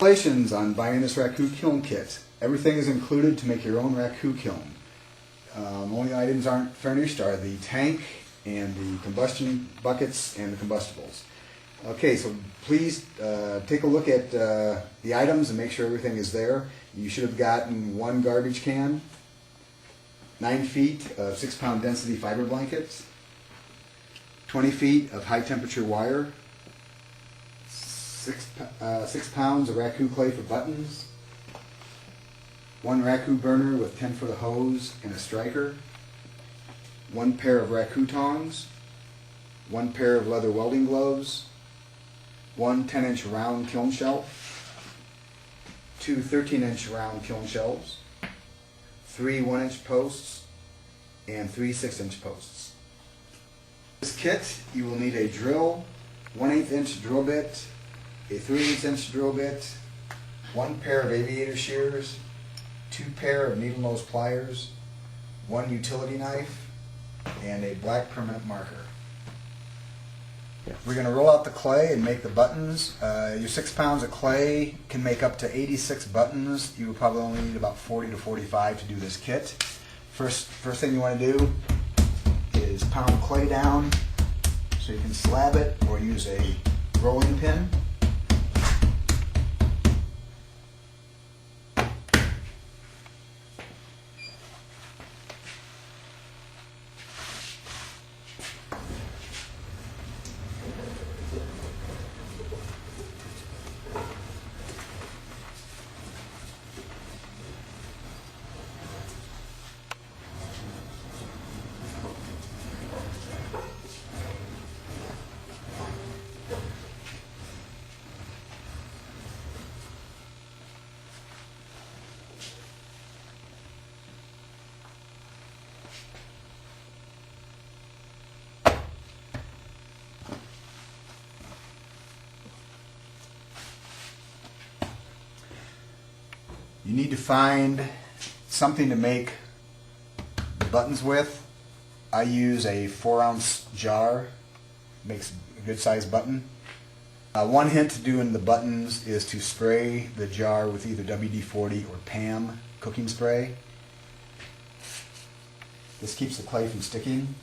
Congratulations on buying this raku kiln kit. Everything is included to make your own raku kiln. Only items aren't furnished are the tank and the combustion buckets and the combustibles. Okay, so please take a look at the items and make sure everything is there. You should have gotten 1 garbage can, 9 feet of 6-pound density fiber blankets, 20 feet of high temperature wire, 6 pounds of raku clay for buttons, 1 raku burner with 10-foot of hose and a striker, 1 pair of raku tongs, 1 pair of leather welding gloves, 1 10-inch round kiln shelf, 2 13-inch round kiln shelves, 3 1-inch posts, and 3 6-inch posts. This kit, you will need a drill, 1/8 inch drill bit, a 3/8 inch drill bit, 1 pair of aviator shears, 2 pair of needle nose pliers, 1 utility knife, and a black permanent marker. We're going to roll out the clay and make the buttons. Your 6 pounds of clay can make up to 86 buttons. You will probably only need about 40 to 45 to do this kit. First thing you want to do is pound clay down so you can slab it or use a rolling pin. You need to find something to make the buttons with. I use a 4-ounce jar, makes a good sized button. One hint to doing the buttons is to spray the jar with either WD-40 or PAM cooking spray. This keeps the clay from sticking.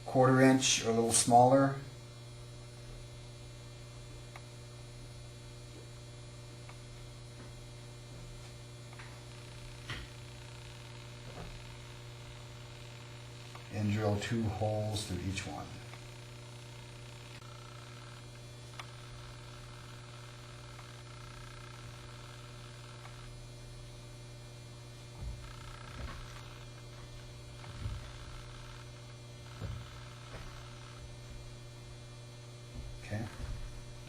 Quarter inch or a little smaller. And drill 2 holes through each one.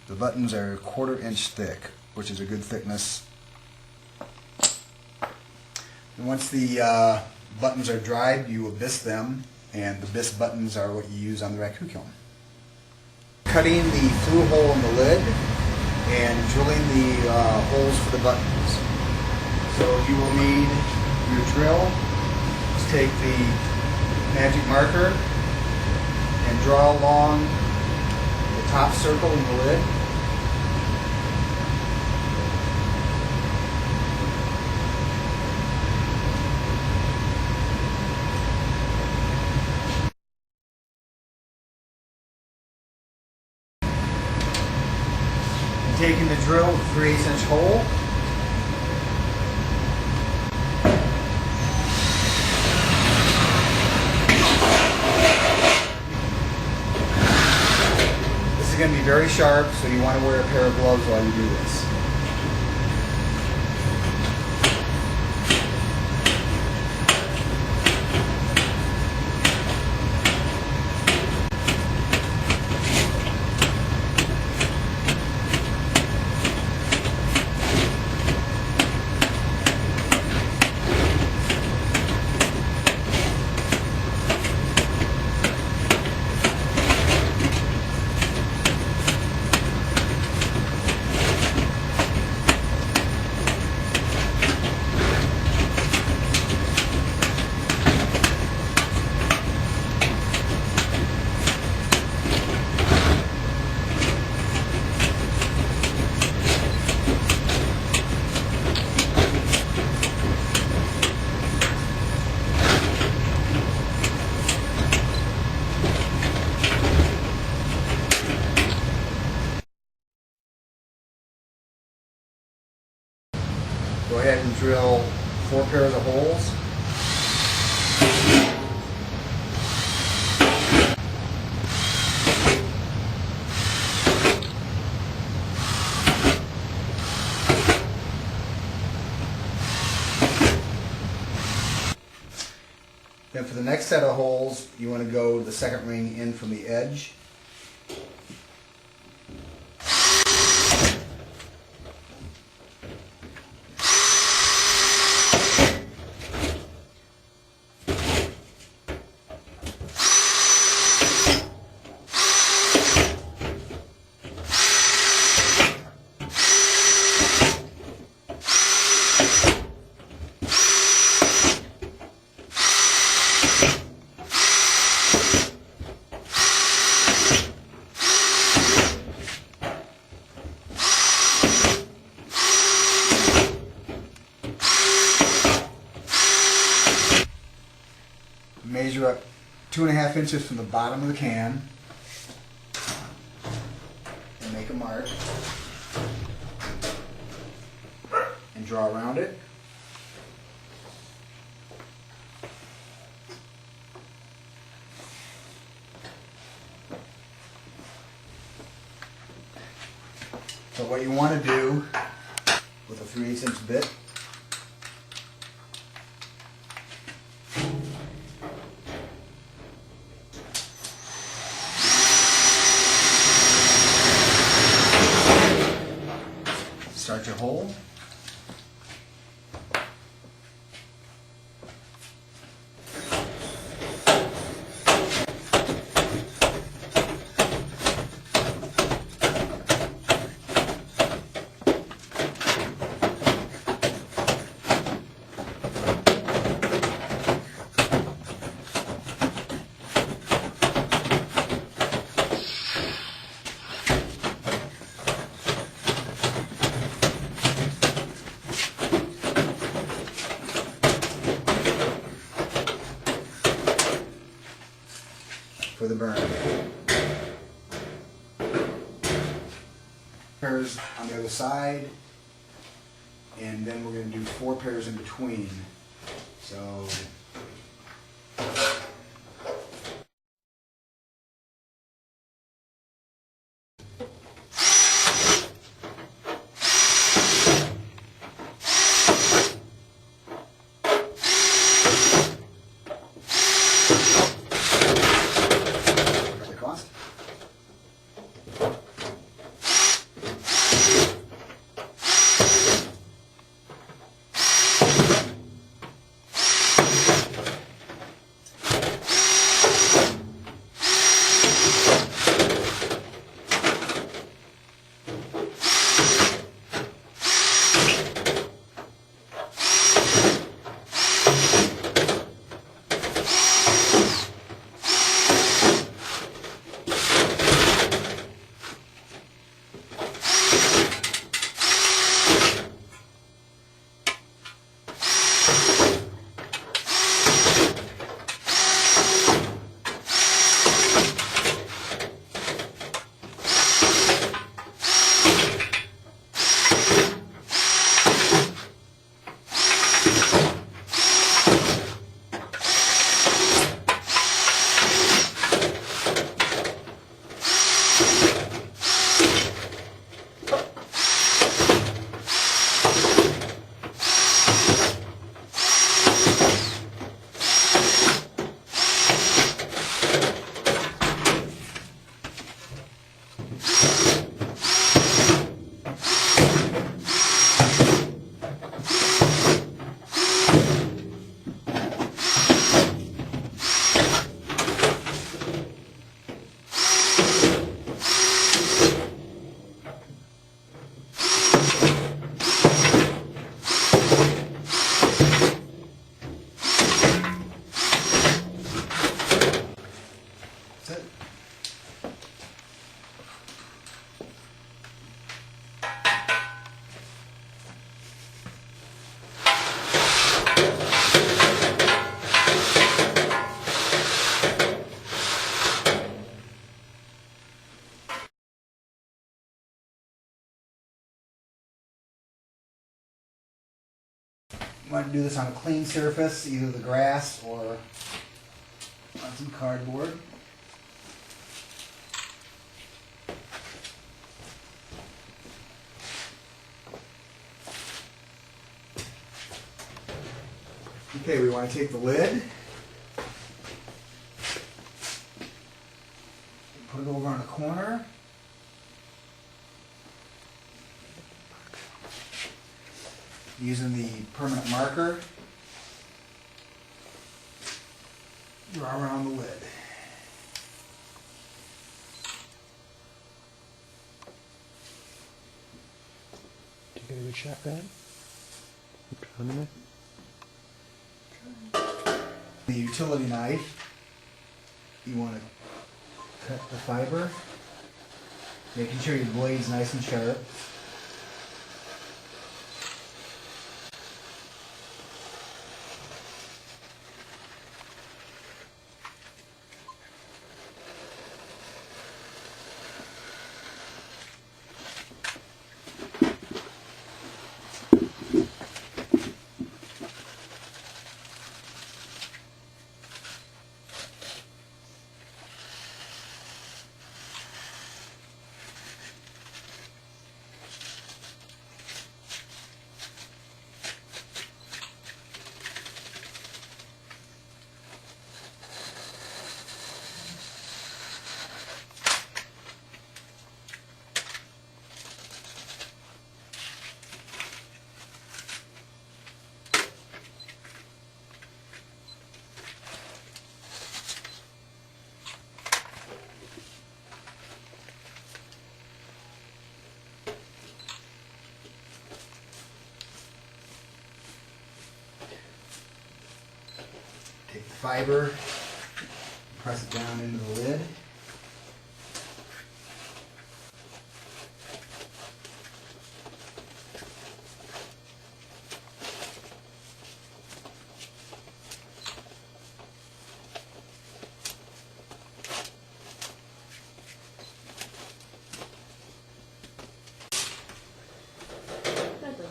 The buttons are 1/4 inch thick, which is a good thickness. And once the buttons are dried, you will bisque them, and the bisque buttons are what you use on the raku kiln. Cutting the flue hole in the lid and drilling the holes for the buttons. So you will need your drill. Just take the magic marker and draw along the top circle in the lid. taking the drill with a 3/8" hole. This is going to be very sharp, so you want to wear a pair of gloves while you do this. Go ahead and drill 4 pairs of holes. Then for the next set of holes, you want to go to the second ring in from the edge. Measure up 2.5 inches from the bottom of the can and make a mark and draw around it. So what you want to do with a 3/8" bit, start your hole. For the burn. Pairs on the other side, and then we're going to do 4 pairs in between. So That's it. You want to do this on a clean surface, either the grass or on some cardboard. Okay, we want to take the lid, put it over on a corner. Using the permanent marker, draw around the lid. Do you get a good shot, Dad? You trying to? The utility knife, you want to cut the fiber, making sure your blade's nice and sharp. Take the fiber, press it down into the lid.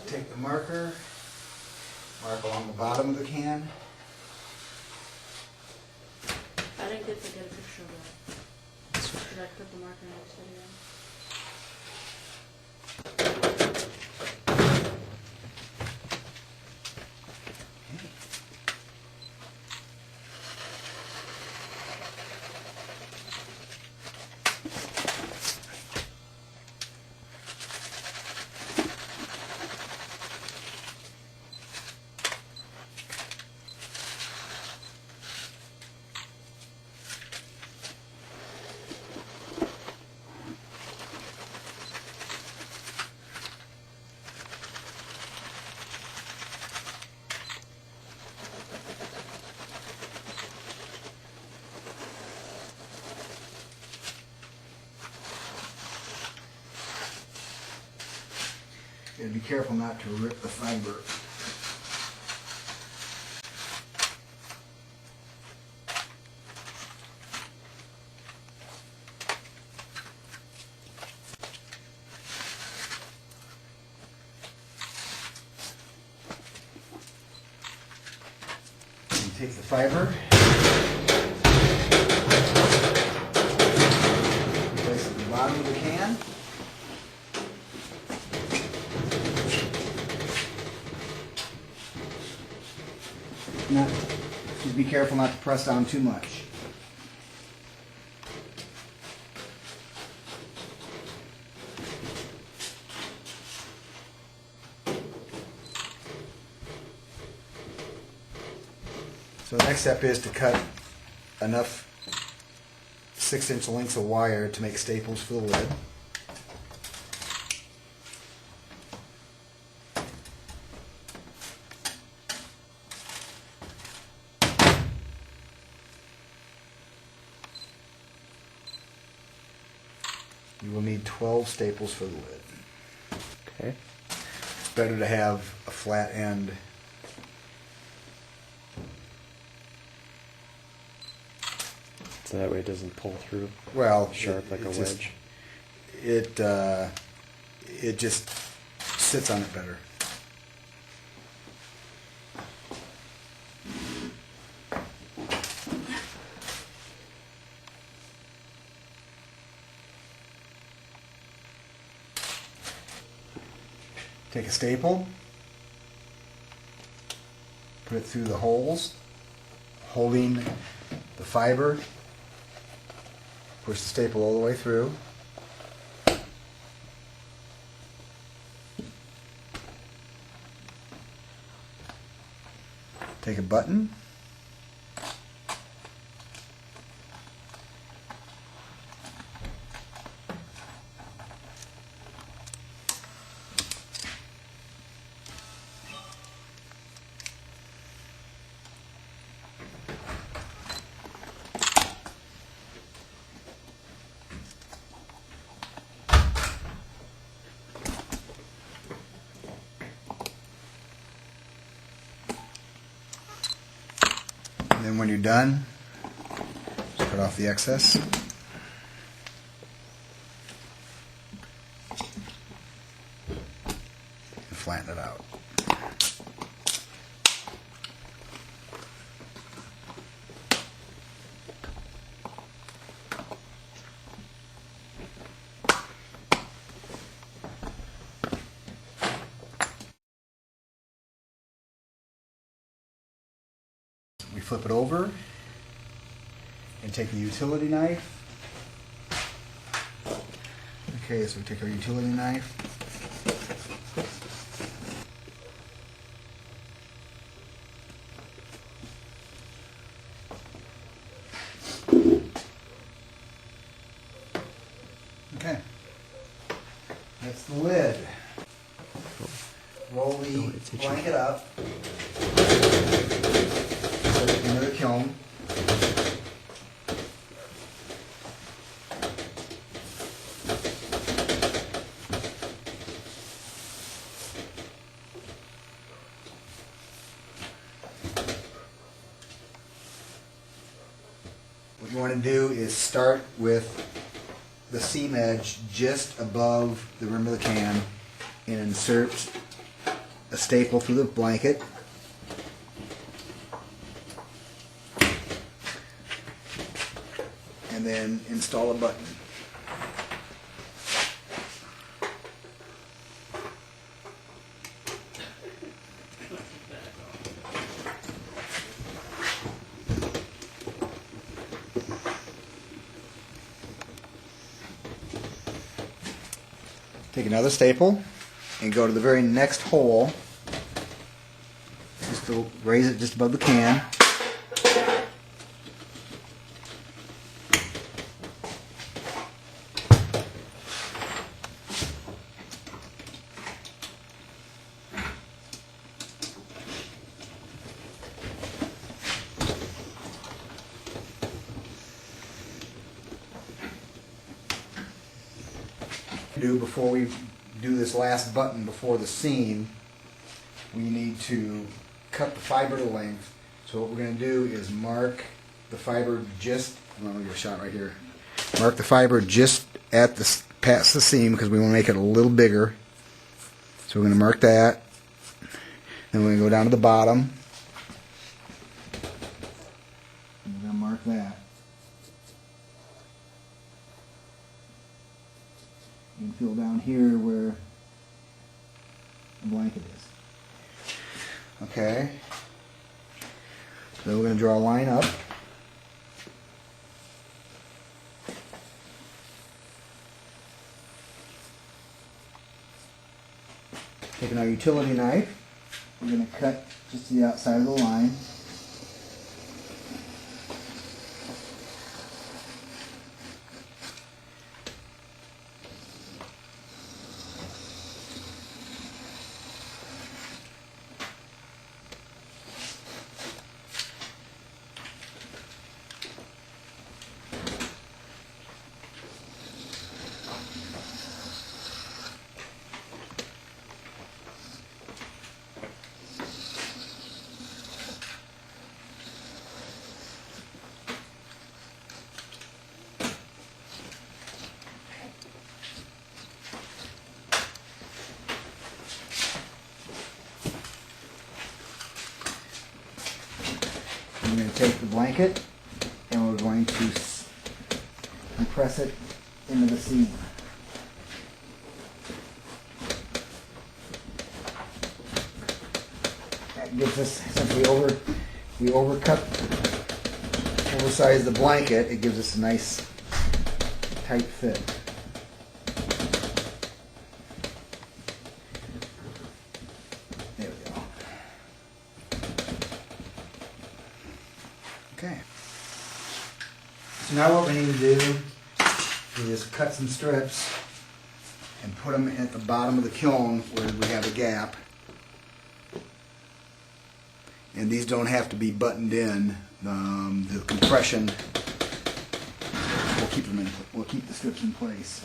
Take the marker, mark along the bottom of the can. I didn't get to get a picture of that. Should I put the marker next to it? And be careful not to rip the fiber. And take the fiber, place it at the bottom of the can. Just be careful not to press down too much. So the next step is to cut enough 6-inch lengths of wire to make staples for the lid. You will need 12 staples for the lid. Okay. It's better to have a flat end. So that way it doesn't pull through Well, sharp like a wedge. It just sits on it better. Take a staple, put it through the holes, holding the fiber, push the staple all the way through. Take a button, and then when you're done, just cut off the excess. And flatten it out. We flip it over and take the utility knife. Okay, so we take our utility knife. Okay, that's the lid. Roll the blanket up. Put it into the kiln. What you want to do is start with the seam edge just above the rim of the can and insert a staple through the blanket. And then install a button. Take another staple and go to the very next hole, just to raise it just above the can. Before we do this last button before the seam, we need to cut the fiber to length. So what we're going to do is mark the fiber just, I'm going to give a shot right here. Mark the fiber just at the past the seam because we want to make it a little bigger. So we're going to mark that. Then we're going to go down to the bottom. And we're going to mark that. You can feel down here where the blanket is. Okay. Then we're going to draw a line up. Taking our utility knife, we're going to cut just to the outside of the line. take the blanket and we're going to compress it into the seam. That gives us, since we oversized the blanket, it gives us a nice tight fit. There we go. Okay. So now what we need to do is cut some strips and put them at the bottom of the kiln where we have a gap. And these don't have to be buttoned in. The compression will keep the strips in place.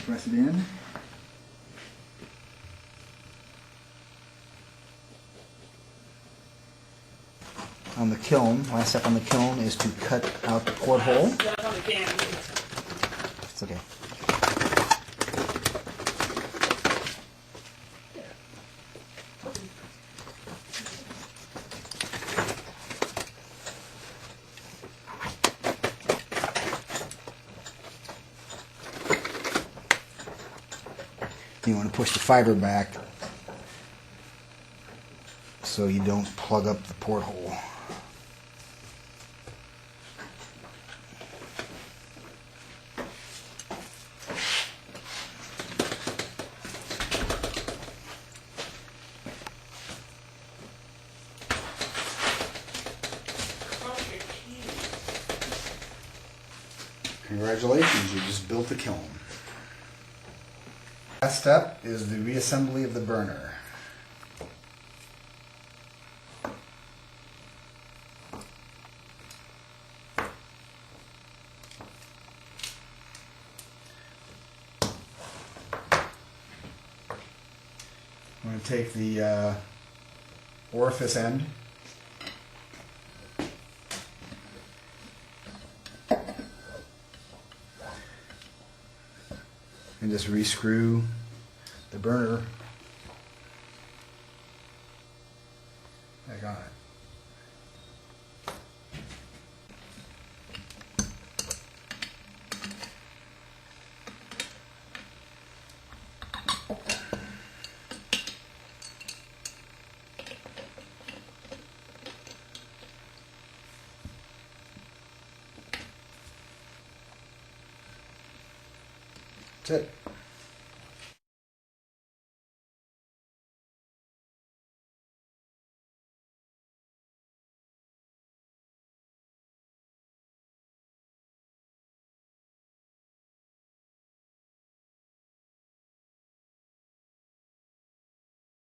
Press it in. On the kiln, last step on the kiln is to cut out the porthole. It's okay. You want to push the fiber back so you don't plug up the porthole. Congratulations, you just built a kiln. Last step is the reassembly of the burner. I'm going to take the orifice end and just rescrew the burner back on it. That's it.